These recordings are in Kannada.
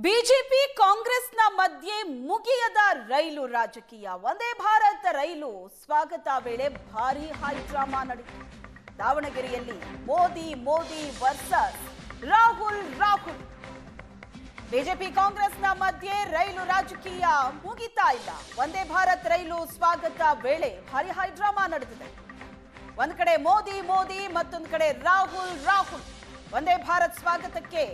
ಬಿಜೆಪಿ ಕಾಂಗ್ರೆಸ್ನ ಮಧ್ಯೆ ಮುಗಿಯದ ರೈಲು ರಾಜಕೀಯ. ವಂದೇ ಭಾರತ್ ರೈಲು ಸ್ವಾಗತ ವೇಳೆ ಭಾರೀ ಹೈ ಡ್ರಾಮಾ ನಡೆಯಿತು. ದಾವಣಗೆರೆಯಲ್ಲಿ ಮೋದಿ ವರ್ಸಸ್ ರಾಹುಲ್. ಬಿಜೆಪಿ ಕಾಂಗ್ರೆಸ್ನ ಮಧ್ಯೆ ರೈಲು ರಾಜಕೀಯ ಮುಗಿತಾ ಇಲ್ಲ. ವಂದೇ ಭಾರತ್ ರೈಲು ಸ್ವಾಗತ ವೇಳೆ ಭಾರೀ ಹೈ ಡ್ರಾಮಾ ನಡೆದಿದೆ. ಒಂದ್ ಕಡೆ ಮೋದಿ ಮತ್ತೊಂದು ಕಡೆ ರಾಹುಲ್. ವಂದೇ ಭಾರತ್ ಸ್ವಾಗತಕ್ಕೆ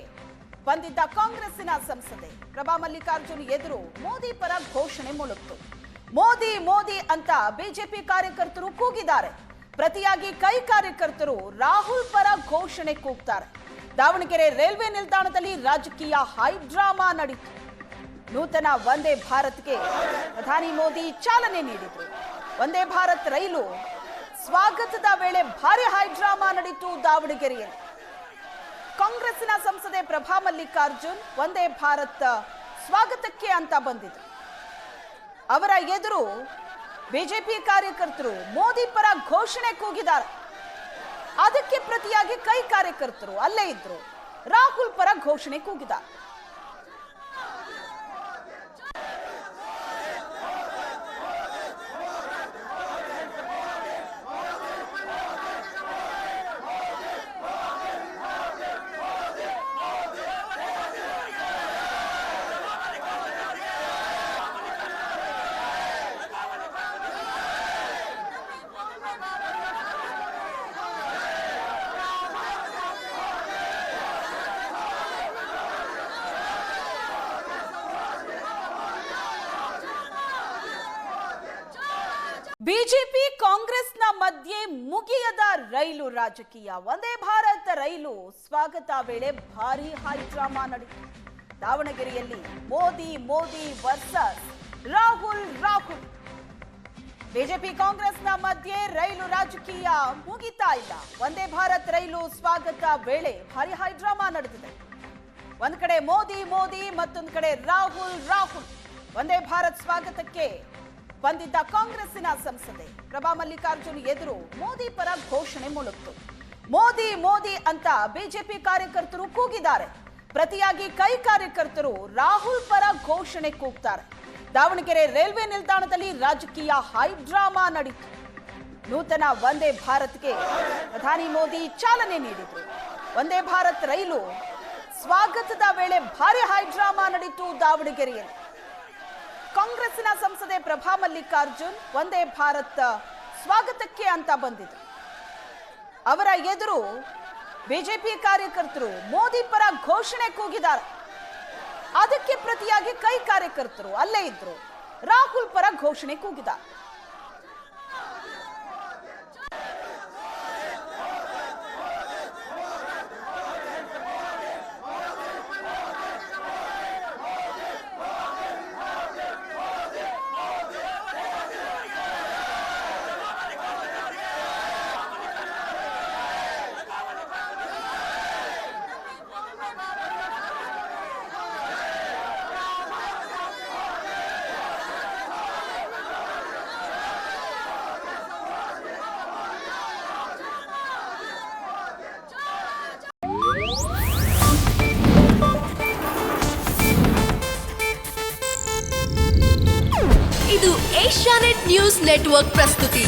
ಬಂದಿದ್ದ ಕಾಂಗ್ರೆಸ್ಸಿನ ಸಂಸದೆ ಪ್ರಭಾ ಮಲ್ಲಿಕಾರ್ಜುನ್ ಎದುರು ಮೋದಿ ಪರ ಘೋಷಣೆ ಮೊಳಗಿತು. ಮೋದಿ ಅಂತ ಬಿಜೆಪಿ ಕಾರ್ಯಕರ್ತರು ಕೂಗಿದ್ದಾರೆ. ಪ್ರತಿಯಾಗಿ ಕೈ ಕಾರ್ಯಕರ್ತರು ರಾಹುಲ್ ಪರ ಘೋಷಣೆ ಕೂಗ್ತಾರೆ. ದಾವಣಗೆರೆ ರೈಲ್ವೆ ನಿಲ್ದಾಣದಲ್ಲಿ ರಾಜಕೀಯ ಹೈ ಡ್ರಾಮಾ ನಡೆಯಿತು. ನೂತನ ವಂದೇ ಭಾರತ್ಗೆ ಪ್ರಧಾನಿ ಮೋದಿ ಚಾಲನೆ ನೀಡಿದರು. ವಂದೇ ಭಾರತ್ ರೈಲು ಸ್ವಾಗತದ ವೇಳೆ ಭಾರಿ ಹೈ ಡ್ರಾಮಾ ನಡೆಯಿತು ದಾವಣಗೆರೆಯಲ್ಲಿ. ಕಾಂಗ್ರೆಸ್ಸಿನ ಸಂಸದೆ ಪ್ರಭಾ ಮಲ್ಲಿಕಾರ್ಜುನ್ ವಂದೇ ಭಾರತ್ ಸ್ವಾಗತಕ್ಕೆ ಅಂತ ಬಂದಿದ್ರು. ಅವರ ಎದುರು ಬಿಜೆಪಿ ಕಾರ್ಯಕರ್ತರು ಮೋದಿ ಪರ ಘೋಷಣೆ ಕೂಗಿದ್ದಾರೆ. ಅದಕ್ಕೆ ಪ್ರತಿಯಾಗಿ ಕೈ ಕಾರ್ಯಕರ್ತರು ಅಲ್ಲೇ ಇದ್ರು ರಾಹುಲ್ ಪರ ಘೋಷಣೆ ಕೂಗಿದ್ದಾರೆ. ಬಿಜೆಪಿ ಕಾಂಗ್ರೆಸ್ನ ಮಧ್ಯೆ ಮುಗಿಯದ ರೈಲು ರಾಜಕೀಯ. ವಂದೇ ಭಾರತ್ ರೈಲು ಸ್ವಾಗತ ವೇಳೆ ಭಾರೀ ಹೈ ಡ್ರಾಮಾ ನಡೆಯಿತು. ದಾವಣಗೆರೆಯಲ್ಲಿ ಮೋದಿ ವರ್ಸಸ್ ರಾಹುಲ್. ಬಿಜೆಪಿ ಕಾಂಗ್ರೆಸ್ನ ಮಧ್ಯೆ ರೈಲು ರಾಜಕೀಯ ಮುಗಿತಾ ಇಲ್ಲ. ವಂದೇ ಭಾರತ್ ರೈಲು ಸ್ವಾಗತ ವೇಳೆ ಭಾರೀ ಹೈ ಡ್ರಾಮಾ ನಡೆದಿದೆ. ಒಂದ್ ಕಡೆ ಮೋದಿ ಮತ್ತೊಂದು ಕಡೆ ರಾಹುಲ್. ವಂದೇ ಭಾರತ್ ಸ್ವಾಗತಕ್ಕೆ ಬಂದಿದ್ದ ಕಾಂಗ್ರೆಸ್ಸಿನ ಸಂಸದೆ ಪ್ರಭಾ ಮಲ್ಲಿಕಾರ್ಜುನ್ ಎದುರು ಮೋದಿ ಪರ ಘೋಷಣೆ ಮೊಳಗಿತು. ಮೋದಿ ಅಂತ ಬಿಜೆಪಿ ಕಾರ್ಯಕರ್ತರು ಕೂಗಿದ್ದಾರೆ. ಪ್ರತಿಯಾಗಿ ಕೈ ಕಾರ್ಯಕರ್ತರು ರಾಹುಲ್ ಪರ ಘೋಷಣೆ ಕೂಗ್ತಾರೆ. ದಾವಣಗೆರೆ ರೈಲ್ವೆ ನಿಲ್ದಾಣದಲ್ಲಿ ರಾಜಕೀಯ ಹೈ ಡ್ರಾಮಾ ನಡೆಯಿತು. ನೂತನ ವಂದೇ ಭಾರತ್ಗೆ ಪ್ರಧಾನಿ ಮೋದಿ ಚಾಲನೆ ನೀಡಿದರು. ವಂದೇ ಭಾರತ್ ರೈಲು ಸ್ವಾಗತದ ವೇಳೆ ಭಾರಿ ಹೈ ಡ್ರಾಮಾ ನಡೆಯಿತು ದಾವಣಗೆರೆಯಲ್ಲಿ. ಕಾಂಗ್ರೆಸ್ಸಿನ ಸಂಸದೆ ಪ್ರಭಾ ಮಲ್ಲಿಕಾರ್ಜುನ್ ವಂದೇ ಭಾರತ್ ಸ್ವಾಗತಕ್ಕೆ ಅಂತ ಬಂದಿದ್ರು. ಅವರ ಎದುರು ಬಿಜೆಪಿ ಕಾರ್ಯಕರ್ತರು ಮೋದಿ ಪರ ಘೋಷಣೆ ಕೂಗಿದ್ದಾರೆ. ಅದಕ್ಕೆ ಪ್ರತಿಯಾಗಿ ಕೈ ಕಾರ್ಯಕರ್ತರು ಅಲ್ಲೇ ಇದ್ರು ರಾಹುಲ್ ಪರ ಘೋಷಣೆ ಕೂಗಿದ್ದಾರೆ. ಇದು ಏಷ್ಯಾನೆಟ್ ನ್ಯೂಸ್ ನೆಟ್ವರ್ಕ್ ಪ್ರಸ್ತುತಿ.